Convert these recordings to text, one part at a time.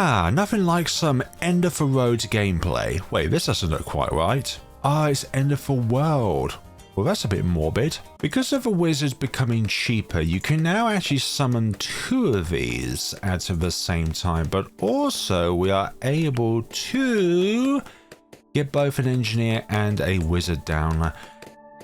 Ah, nothing like some End of the Road gameplay. Wait, this doesn't look quite right. Ah, it's End of the World. Well, that's a bit morbid. Because of the wizards becoming cheaper, you can now actually summon 2 of these at the same time, but also we are able to get both an engineer and a wizard down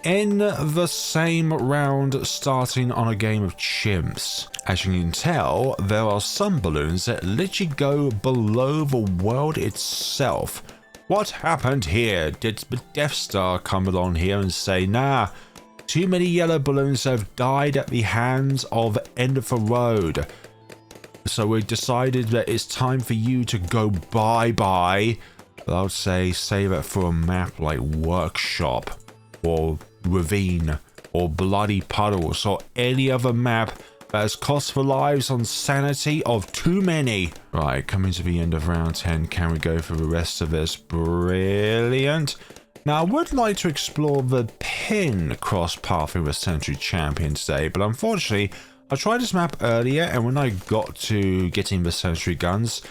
in the same round, starting on a game of chimps. As you can tell, there are some balloons that literally go below the world itself. What happened here? Did the Death Star come along here and say, nah, too many yellow balloons have died at the hands of End of the Road, so we decided that it's time for you to go bye-bye. I would say save it for a map like Workshop or Ravine or Bloody Puddles or any other map that has cost the lives on sanity of too many. Right, coming to the end of round 10, can we go for the rest of this? Brilliant. Now, I would like to explore the pin cross path with the Century Champion today, but unfortunately, I tried this map earlier, and when I got to getting the Century guns,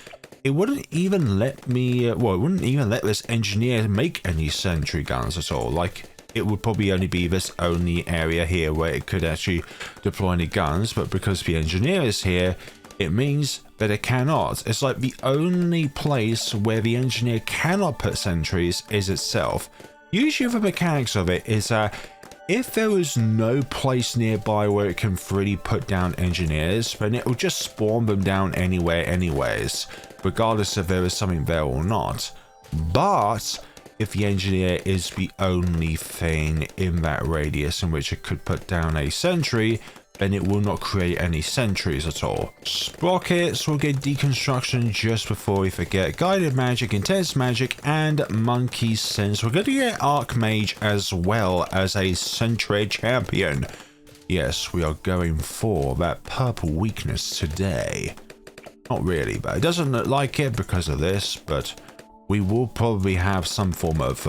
it wouldn't even let me, well, it wouldn't even let this engineer make any Century guns at all. Like, it would probably only be this only area here where it could actually deploy any guns, but because the engineer is here, it means that it cannot. It's like the only place where the engineer cannot put sentries is itself. Usually the mechanics of it is that if there is no place nearby where it can freely put down engineers, then it will just spawn them down anywhere anyways, regardless if there is something there or not. But if the engineer is the only thing in that radius in which it could put down a sentry, then it will not create any sentries at all. Sprockets will get deconstruction just before we forget. Guided magic, intense magic, and monkey sense. We're going to get Archmage as well as a sentry champion. Yes, we are going for that purple weakness today. Not really, but it doesn't look like it because of this, but we will probably have some form of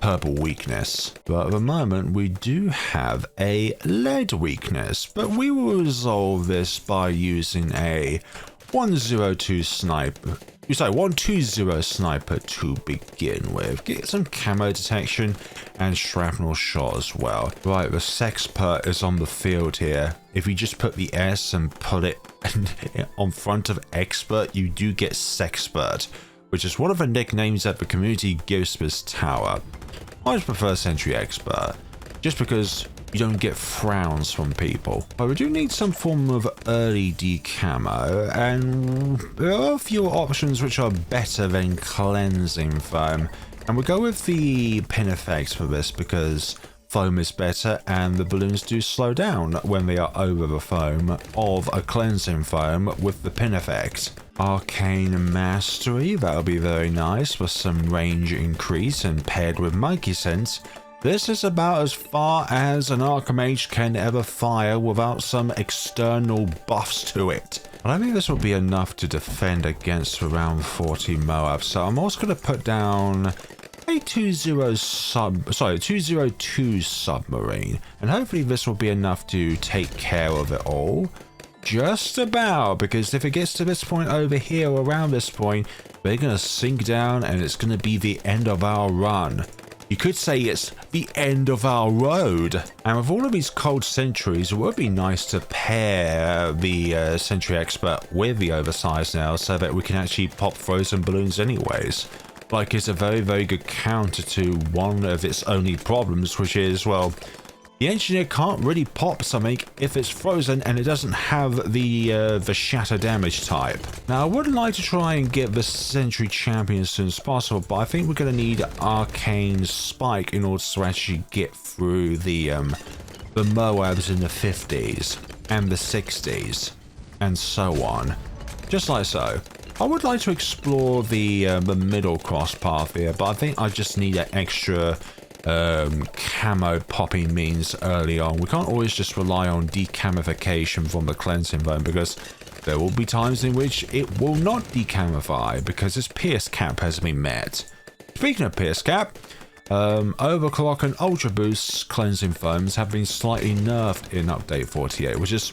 purple weakness. But at the moment, we do have a lead weakness, but we will resolve this by using a 102 sniper. Sorry, 120 sniper to begin with. Get some camo detection and shrapnel shot as well. Right, the Sexpert is on the field here. If you just put the S and put it on front of expert, you do get Sexpert, which is one of the nicknames that the community gives this tower. I just prefer Sentry Expert, just because you don't get frowns from people. But we do need some form of early decamo, and there are a few options which are better than cleansing foam. And we'll go with the pin effects for this because foam is better and the balloons do slow down when they are over the foam of a cleansing foam with the pin effect. Arcane Mastery, that'll be very nice with some range increase, and paired with Monkey Sense, this is about as far as an Archmage can ever fire without some external buffs to it. But I think this will be enough to defend against around 40 Moab, so I'm also going to put down a 202 submarine, and hopefully this will be enough to take care of it all. Just about, because if it gets to this point over here, around this point, they're going to sink down and it's going to be the end of our run. You could say it's the end of our road. And with all of these cold sentries, it would be nice to pair the Sentry Expert with the Oversized now so that we can actually pop frozen balloons anyways. Like, it's a very, very good counter to one of its only problems, which is, well, the engineer can't really pop something if it's frozen and it doesn't have the shatter damage type. Now, I would like to try and get the Sentry Champion as soon as possible, but I think we're going to need Arcane Spike in order to actually get through the Moabs in the 50s and the 60s and so on. Just like so. I would like to explore the middle cross path here, but I think I just need an extra camo popping means early on. We can't always just rely on decamification from the cleansing zone, because there will be times in which it will not decamify because its pierce cap has been met. Speaking of pierce cap, overclock and ultra boost cleansing foams have been slightly nerfed in update 48, which is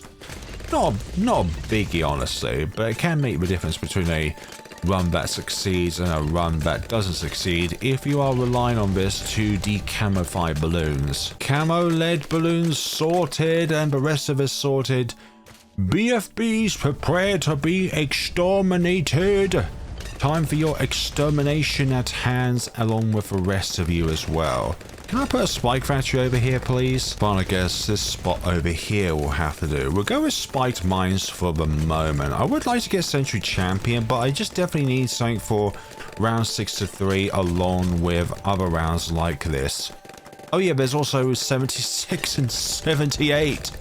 Not a biggie, honestly, but it can make the difference between a run that succeeds and a run that doesn't succeed if you are relying on this to decamify balloons. Camo lead balloons sorted and the rest of it sorted. BFBs prepare to be exterminated. Time for your extermination at hands along with the rest of you as well. Can I put a spike factory over here, please? Fine, I guess this spot over here will have to do. We'll go with spiked mines for the moment. I would like to get Century Champion, but I just definitely need something for round 6 to 3 along with other rounds like this. Oh yeah, there's also 76 and 78.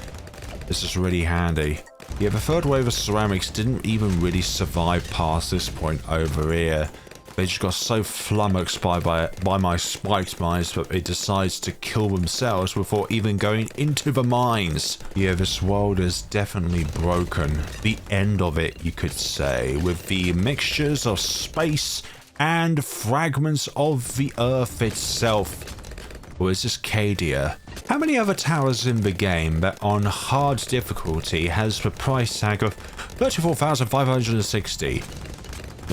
This is really handy. Yeah, the third wave of ceramics didn't even really survive past this point over here. They just got so flummoxed by my spiked mines that they decides to kill themselves before even going into the mines. Yeah, this world is definitely broken. The end of it, you could say, with the mixtures of space and fragments of the Earth itself. Or is this Cadia? How many other towers in the game that on hard difficulty has the price tag of 34,560?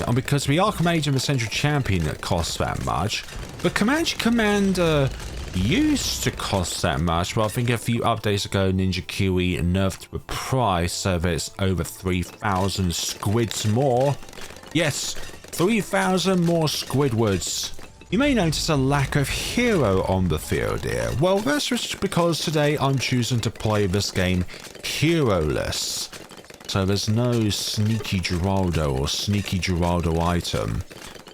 And because the Archmage and the Central Champion cost that much, the Comanche Commander used to cost that much, but I think a few updates ago Ninja QE nerfed the price so that it's over 3,000 squids more. Yes, 3,000 more Squidwards. You may notice a lack of hero on the field here. Well, that's just because today I'm choosing to play this game hero-less. So there's no sneaky Geraldo or sneaky Geraldo item.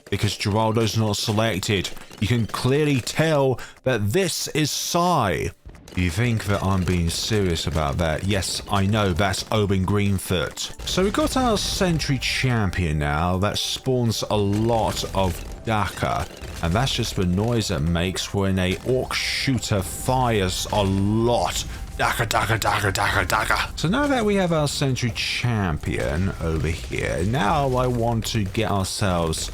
Because Geraldo's not selected. You can clearly tell that this is Sai. You think that I'm being serious about that? Yes, I know, that's Oben Greenfoot. So we've got our Sentry Champion now that spawns a lot of Daka. And that's just the noise it makes when a orc shooter fires a lot. Daka, daka, daka, daka, daka. So now that we have our Sentry Champion over here, now I want to get ourselves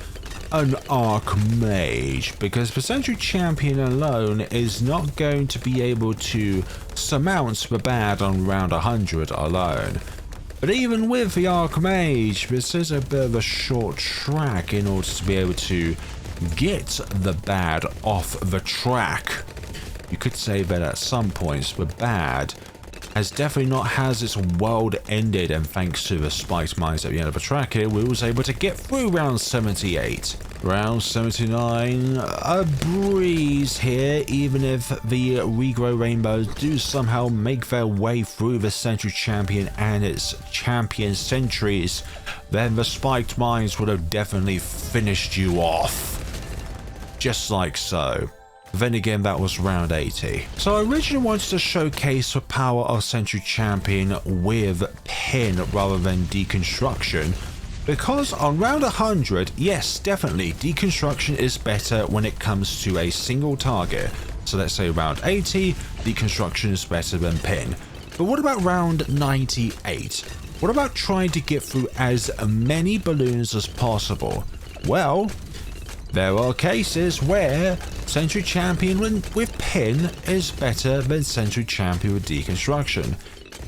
an Archmage, because the Sentry Champion alone is not going to be able to surmount the bad on round 100 alone. But even with the Archmage, this is a bit of a short track in order to be able to get the bad off the track. You could say that at some points the bad has definitely not has its world ended, and thanks to the spiked mines at the end of the track here, we was able to get through round 78. Round 79, a breeze here, even if the regrow rainbows do somehow make their way through the Sentry Champion and its champion sentries, then the spiked mines would have definitely finished you off. Just like so. Then again, that was round 80. So I originally wanted to showcase the power of Sentry Champion with pin rather than deconstruction, because on round 100, yes, definitely, deconstruction is better when it comes to a single target. So let's say round 80, deconstruction is better than pin. But what about round 98? What about trying to get through as many balloons as possible? Well, there are cases where Sentry Champion with pin is better than Sentry Champion with deconstruction.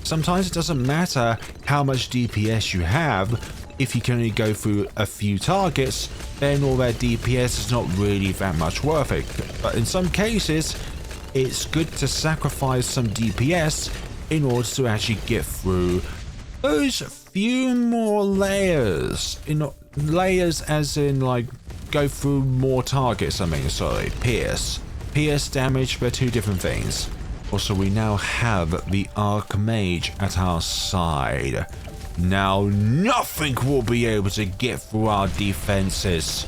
Sometimes it doesn't matter how much DPS you have. If you can only go through a few targets, then all that DPS is not really that much worth it. But in some cases, it's good to sacrifice some DPS in order to actually get through those few more layers. Layers as in like go through more targets, pierce. Pierce damage, they're two different things. Also, we now have the Archmage at our side. Now, nothing will be able to get through our defenses.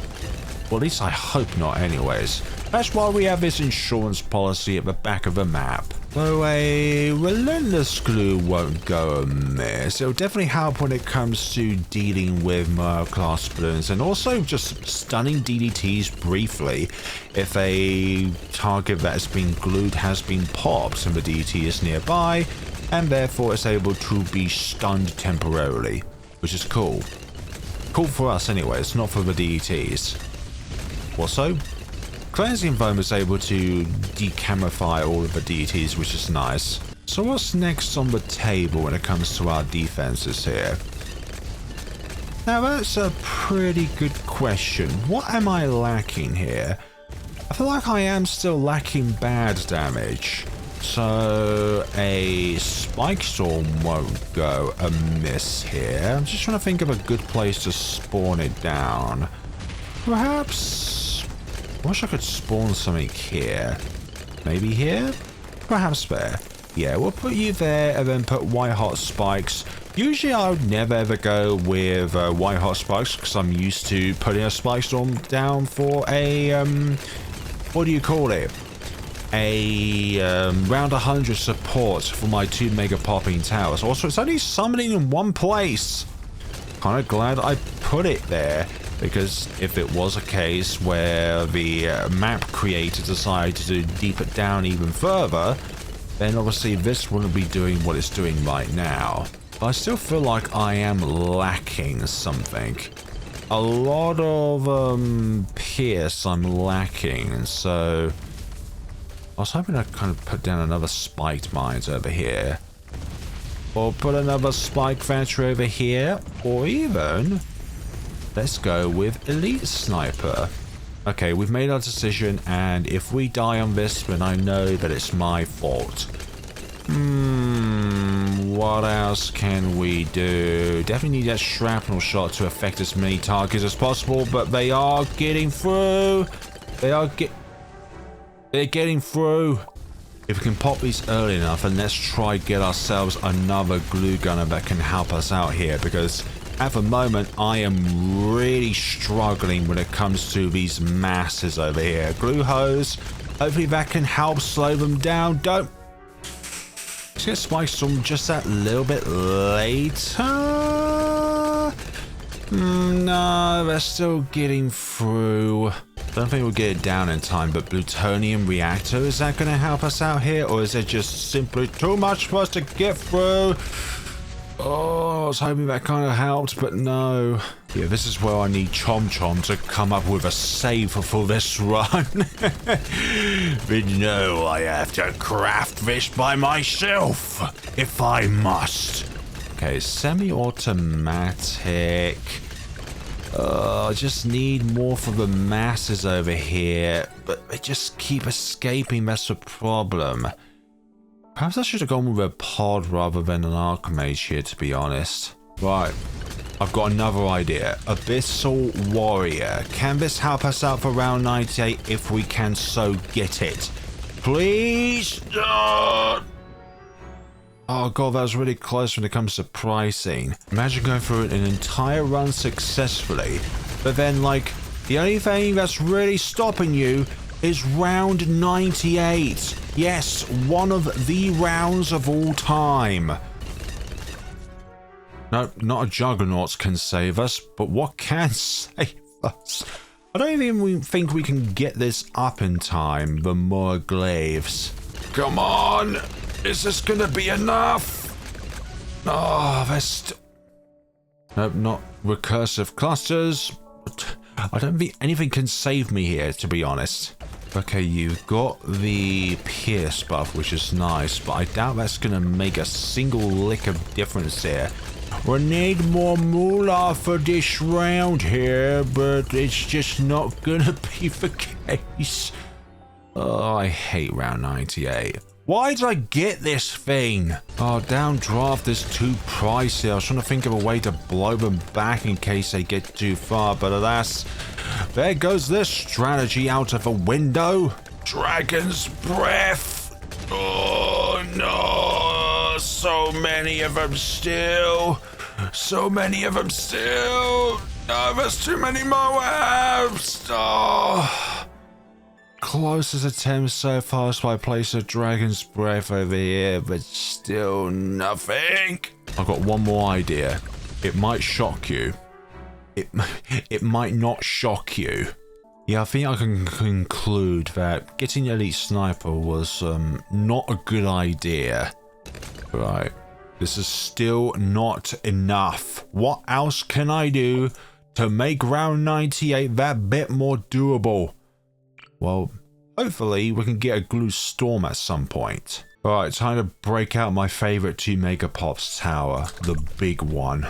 Well, at least I hope not anyways. That's why we have this insurance policy at the back of the map. Though a relentless glue won't go amiss. It'll definitely help when it comes to dealing with Merle class balloons, and also just stunning DDTs briefly if a target that has been glued has been popped and the DDT is nearby, and therefore it's able to be stunned temporarily, which is cool. Cool for us anyways, not for the DDTs. Also, Cleansing Foam is able to decamify all of the DDTs, which is nice. So what's next on the table when it comes to our defenses here? Now that's a pretty good question. What am I lacking here? I feel like I am still lacking bad damage. So a spike storm won't go amiss here. I'm just trying to think of a good place to spawn it down. Perhaps... I wish I could spawn something here. Maybe here? Perhaps there. Yeah, we'll put you there and then put white hot spikes. Usually I would never ever go with white hot spikes because I'm used to putting a spike storm down for a... what do you call it? A round 100 support for my 2 mega popping towers. Also, it's only summoning in one place. Kind of glad I put it there, because if it was a case where the map creator decided to deep it down even further, then obviously this wouldn't be doing what it's doing right now. But I still feel like I am lacking something. A lot of pierce I'm lacking, so I was hoping I'd kind of put down another spiked mines over here, or put another spike factory over here, or even let's go with elite sniper. Okay, we've made our decision, and if we die on this, then I know that it's my fault. What else can we do? Definitely need that shrapnel shot to affect as many targets as possible, but they are getting through. They're getting through. If we can pop these early enough, and let's try get ourselves another glue gunner that can help us out here, because at the moment I am really struggling when it comes to these masses over here. Glue hose, hopefully that can help slow them down. Don't. Let's get spike storm just that little bit later. No, they're still getting through. Don't think we'll get it down in time, but plutonium reactor, is that going to help us out here, or is it just simply too much for us to get through? Oh, I was hoping that kind of helped, but no. Yeah, this is where I need Chom Chom to come up with a save for this run. But no, I have to craft this by myself, if I must. Okay, semi-automatic. I just need more for the masses over here, but they just keep escaping, that's the problem. Perhaps I should have gone with a pod rather than an Archmage here, to be honest. Right, I've got another idea. Abyssal Warrior. Can this help us out for round 98 if we can so get it? Please? Oh god, that was really close when it comes to pricing. Imagine going through an entire run successfully, but then like, the only thing that's really stopping you is round 98. Yes, one of the rounds of all time. No, not a Juggernaut can save us, but what can save us? I don't even think we can get this up in time, the more glaives. Come on! Is this gonna be enough? Oh, that's... Nope, not recursive clusters. I don't think anything can save me here, to be honest. Okay, you've got the pierce buff, which is nice, but I doubt that's gonna make a single lick of difference here. We need more moolah for this round here, but it's just not gonna be the case. Oh, I hate round 98. Why did I get this thing? Oh, downdraft is too pricey. I was trying to think of a way to blow them back in case they get too far, but alas, there goes this strategy out of the window. Dragon's Breath. Oh no, so many of them still. So many of them still. Oh, there's too many Moabs. Oh. Closest attempt so far is by place of Dragon's Breath over here, but still nothing. I've got one more idea. It might shock you. It might not shock you. Yeah, I think I can conclude that getting Elite Sniper was not a good idea. Right. This is still not enough. What else can I do to make round 98 that bit more doable? Well, hopefully we can get a glue storm at some point. Alright, time to break out my favorite 2 megapops tower, the big one.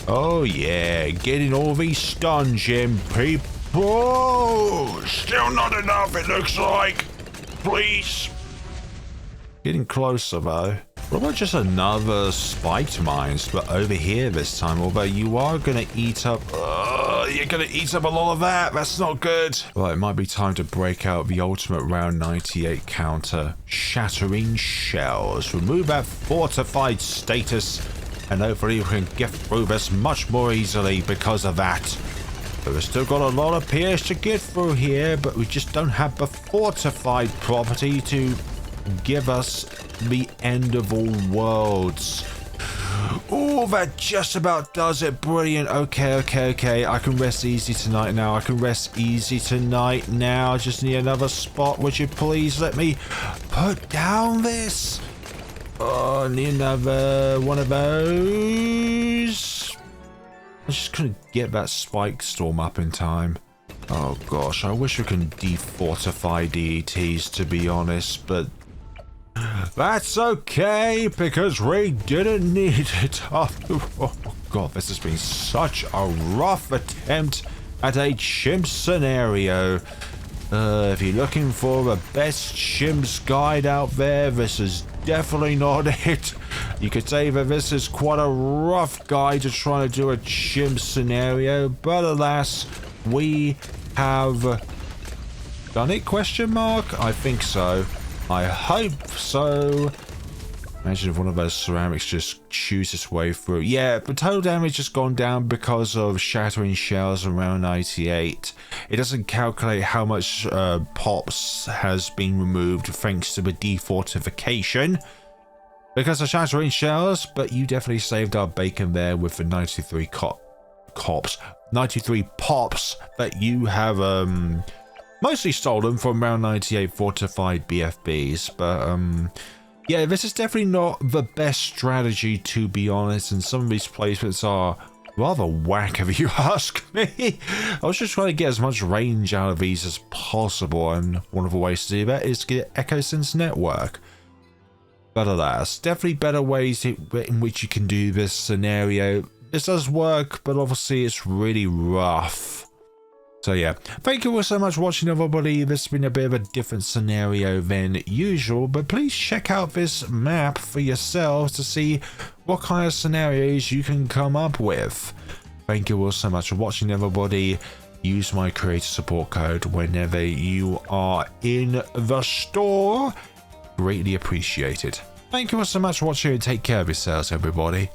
Oh yeah, getting all these stuns in, people. Still not enough, it looks like. Please. Getting closer though. What about just another spiked mines, but over here this time, although you are gonna eat up, you're gonna eat up a lot of that, that's not good. Right, it might be time to break out the ultimate round 98 counter, Shattering Shells. Remove that fortified status, and hopefully we can get through this much more easily because of that. But we've still got a lot of PS to get through here, but we just don't have the fortified property to give us the end of all worlds. Oh, that just about does it. Brilliant. Okay. I can rest easy tonight now. I just need another spot. Would you please let me put down this? Oh, I need another one of those. I just couldn't get that spike storm up in time. Oh gosh, I wish we can defortify DETs, to be honest, but that's okay, because we didn't need it. Oh god, this has been such a rough attempt at a chimp scenario. If you're looking for the best chimps guide out there, this is definitely not it. You could say that this is quite a rough guide to try to do a chimp scenario, but alas, we have done it, question mark? I think so. I hope so. Imagine if one of those ceramics just chews its way through. Yeah, but total damage has gone down because of Shattering Shells around 98. It doesn't calculate how much pops has been removed thanks to the defortification because of Shattering Shells, but you definitely saved our bacon there with the 93 93 pops that you have mostly stolen from round 98 fortified BFBs, but yeah, this is definitely not the best strategy, to be honest, and some of these placements are rather whack if you ask me. I was just trying to get as much range out of these as possible, and one of the ways to do that is to get EchoSense Network. But alas, definitely better ways in which you can do this scenario. This does work, but obviously it's really rough. So yeah, thank you all so much for watching, everybody. This has been a bit of a different scenario than usual, but please check out this map for yourselves to see what kind of scenarios you can come up with. Thank you all so much for watching, everybody. Use my creator support code whenever you are in the store. Greatly appreciated. Thank you all so much for watching and take care of yourselves, everybody.